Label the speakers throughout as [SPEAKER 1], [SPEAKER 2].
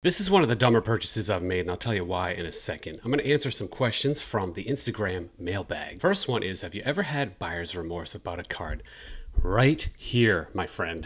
[SPEAKER 1] This is one of the dumber purchases I've made, and I'll tell you why in a second. I'm going to answer some questions from the Instagram mailbag. First one is, have you ever had buyer's remorse about a card? Right here, my friend.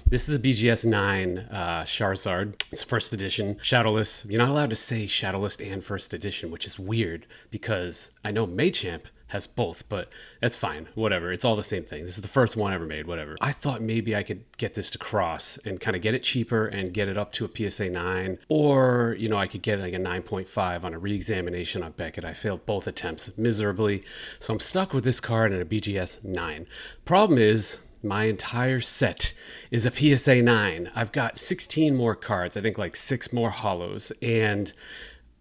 [SPEAKER 1] This is a BGS 9 Charizard. It's first edition, shadowless. You're not allowed to say shadowless and first edition, which is weird because I know Machamp has both, but that's fine. Whatever. It's all the same thing. This is the first one ever made, whatever. I thought maybe I could get this to cross and kind of get it cheaper and get it up to a PSA 9. Or, I could get like a 9.5 on a re-examination on Beckett. I failed both attempts miserably. So I'm stuck with this card and a BGS 9. Problem is, my entire set is a PSA 9. I've got 16 more cards. I think like 6 more holos. And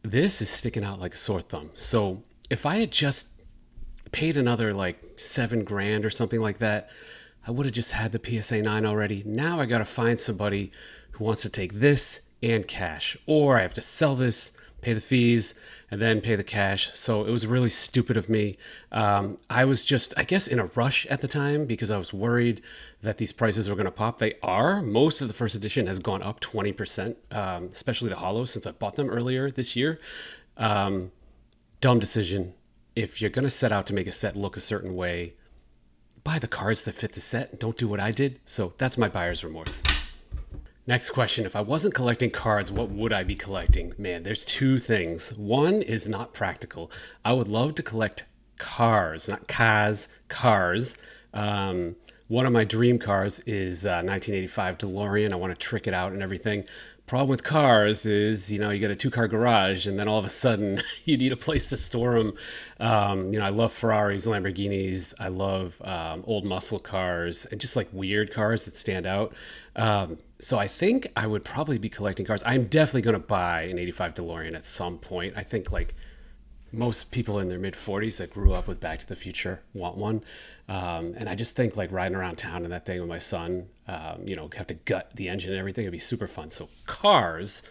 [SPEAKER 1] this is sticking out like a sore thumb. So if I had just paid another like $7,000 or something like that, I would have just had the PSA 9 already. Now I got to find somebody who wants to take this and cash, or I have to sell this, pay the fees, and then pay the cash. So it was really stupid of me. I was just, I guess, in a rush at the time because I was worried that these prices were going to pop. They are. Most of the first edition has gone up 20%, especially the holos since I bought them earlier this year. Dumb decision. If you're going to set out to make a set look a certain way, buy the cards that fit the set. Don't do what I did. So that's my buyer's remorse. Next question. If I wasn't collecting cards, what would I be collecting? Man, there's two things. One is not practical. I would love to collect cars, not cars, cars. One of my dream cars is 1985 DeLorean. I want to trick it out and everything. Problem with cars is, you get a 2-car garage and then all of a sudden you need a place to store them. I love Ferraris, Lamborghinis. I love old muscle cars and just like weird cars that stand out. So I think I would probably be collecting cars. I'm definitely going to buy an 85 DeLorean at some point. I think like most people in their mid 40s that grew up with Back to the Future want one. And I just think like riding around town in that thing with my son, have to gut the engine and everything. It'd be super fun. So cars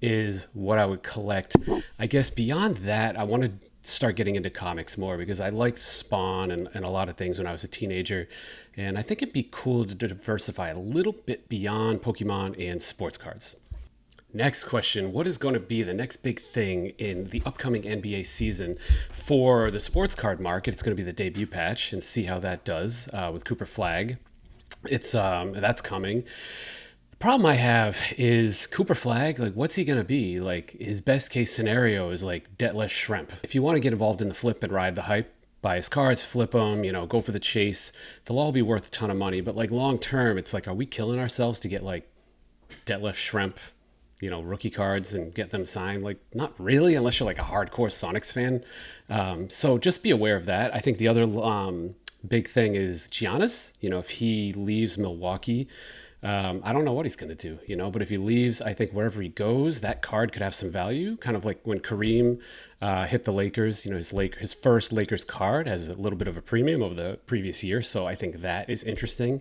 [SPEAKER 1] is what I would collect. I guess beyond that, I want to start getting into comics more because I liked Spawn and a lot of things when I was a teenager. And I think it'd be cool to diversify a little bit beyond Pokemon and sports cards. Next question. What is going to be the next big thing in the upcoming NBA season for the sports card market? It's going to be the debut patch and see how that does with Cooper Flag. That's coming. The problem I have is Cooper Flag, like what's he going to be? Like his best case scenario is like Detlef Schrempf. If you want to get involved in the flip and ride the hype, buy his cards, flip them, go for the chase. They'll all be worth a ton of money. But like long term, it's like, are we killing ourselves to get like Detlef Schrempf, rookie cards and get them signed? Like, not really, unless you're like a hardcore Sonics fan. So just be aware of that. I think the other big thing is Giannis. If he leaves Milwaukee, I don't know what he's going to do, but if he leaves, I think wherever he goes, that card could have some value. Kind of like when Kareem hit the Lakers, his first Lakers card has a little bit of a premium over the previous year. So I think that is interesting.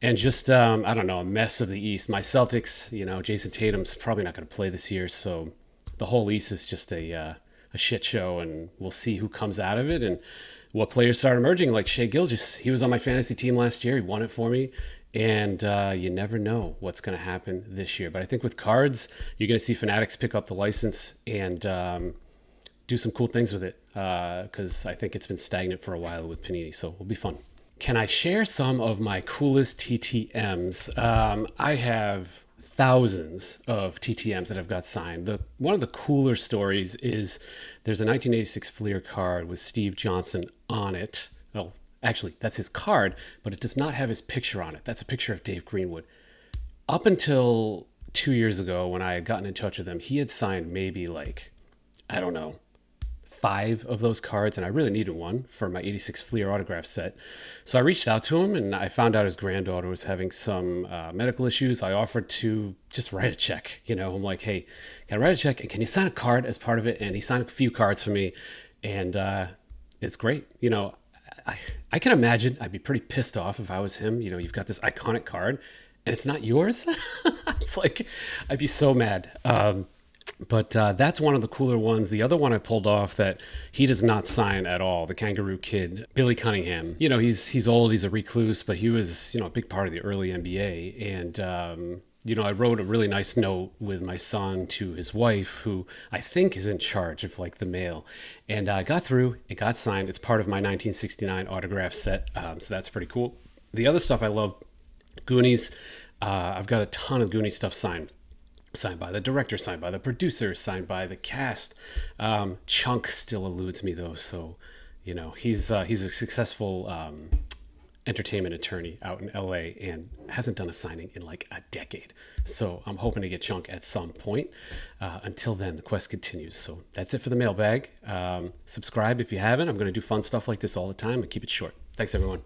[SPEAKER 1] And just, I don't know, a mess of the East. My Celtics, Jason Tatum's probably not going to play this year. So the whole East is just a shit show. And we'll see who comes out of it and what players start emerging. Like Shea Gilgeous, he was on my fantasy team last year. He won it for me. And you never know what's going to happen this year. But I think with cards, you're going to see Fanatics pick up the license and do some cool things with it. Because I think it's been stagnant for a while with Panini. So it'll be fun. Can I share some of my coolest TTMs? I have thousands of TTMs that I've got signed. One of the cooler stories is there's a 1986 Fleer card with Steve Johnson on it. Well, actually, that's his card, but it does not have his picture on it. That's a picture of Dave Greenwood. Up until 2 years ago, when I had gotten in touch with him, he had signed maybe like, I don't know, 5 of those cards, and I really needed one for my 86 Fleer autograph set. So I reached out to him, and I found out his granddaughter was having some medical issues. I offered to just write a check. I'm like, hey, can I write a check, and can you sign a card as part of it? And he signed a few cards for me, and it's great. I can imagine I'd be pretty pissed off if I was him. You've got this iconic card, and it's not yours. It's like, I'd be so mad. But that's one of the cooler ones. The other one I pulled off that he does not sign at all, the Kangaroo Kid, Billy Cunningham. He's old, he's a recluse, but he was, a big part of the early NBA. And I wrote a really nice note with my son to his wife, who I think is in charge of like the mail, and I got through. It got signed. It's part of my 1969 autograph set, so that's pretty cool. The other stuff I love, Goonies. I've got a ton of Goonies stuff signed by the director, signed by the producer, signed by the cast. Chunk still eludes me though, so he's a successful entertainment attorney out in LA and hasn't done a signing in like a decade. So I'm hoping to get Chunk at some point. Until then, the quest continues. So that's it for the mailbag. Subscribe if you haven't. I'm going to do fun stuff like this all the time and keep it short. Thanks, everyone.